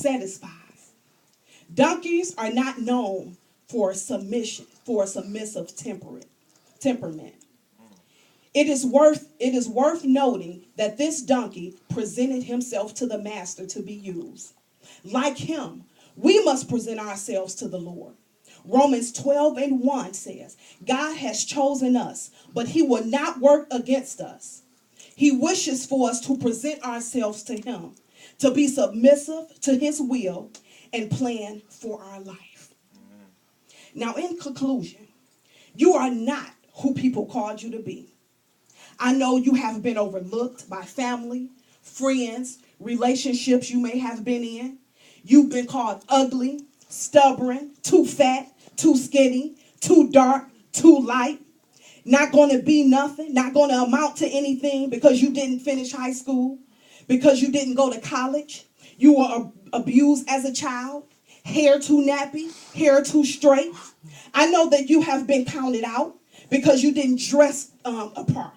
satisfied. Donkeys are not known for submission, for a submissive temperament. It is worth noting that this donkey presented himself to the master to be used. Like him, we must present ourselves to the Lord. Romans 12:1 says, God has chosen us, but he will not work against us. He wishes for us to present ourselves to him, to be submissive to his will and plan for our life. Now, in conclusion, you are not who people called you to be. I know you have been overlooked by family, friends, relationships you may have been in. You've been called ugly, stubborn, too fat, too skinny, too dark, too light. Not going to be nothing, not going to amount to anything because you didn't finish high school, because you didn't go to college. You were abused as a child, hair too nappy, hair too straight. I know that you have been counted out because you didn't dress apart,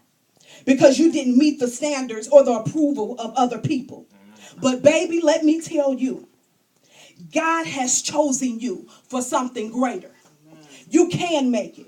because you didn't meet the standards or the approval of other people. But baby, let me tell you, God has chosen you for something greater. You can make it.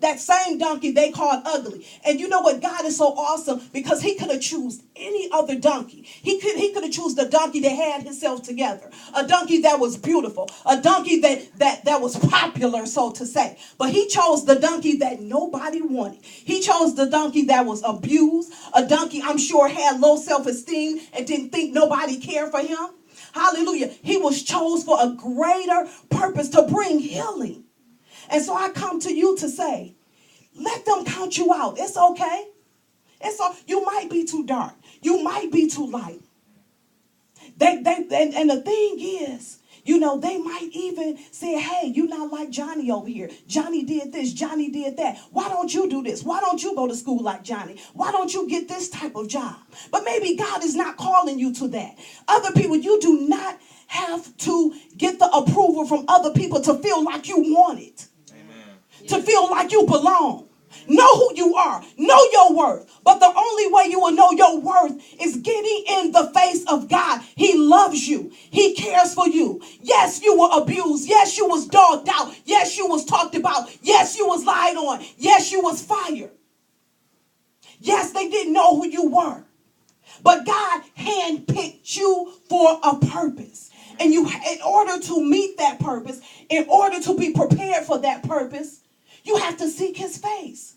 That same donkey they called ugly. And you know what? God is so awesome because he could have chosen any other donkey. He could have chosen the donkey that had himself together. A donkey that was beautiful. A donkey that was popular, so to say. But he chose the donkey that nobody wanted. He chose the donkey that was abused. A donkey, I'm sure, had low self-esteem and didn't think nobody cared for him. Hallelujah. He was chose for a greater purpose, to bring healing. And so I come to you to say, let them count you out. It's okay. You might be too dark. You might be too light. And the thing is, they might even say, hey, you're not like Johnny over here. Johnny did this. Johnny did that. Why don't you do this? Why don't you go to school like Johnny? Why don't you get this type of job? But maybe God is not calling you to that. Other people, you do not have to get the approval from other people to feel like you want it. To feel like you belong. Know who you are. Know your worth. But the only way you will know your worth is getting in the face of God. He loves you. He cares for you. Yes, you were abused. Yes, you was dogged out. Yes, you was talked about. Yes, you was lied on. Yes, you was fired. Yes, they didn't know who you were. But God handpicked you for a purpose. And in order to meet that purpose, in order to be prepared for that purpose, you have to seek his face.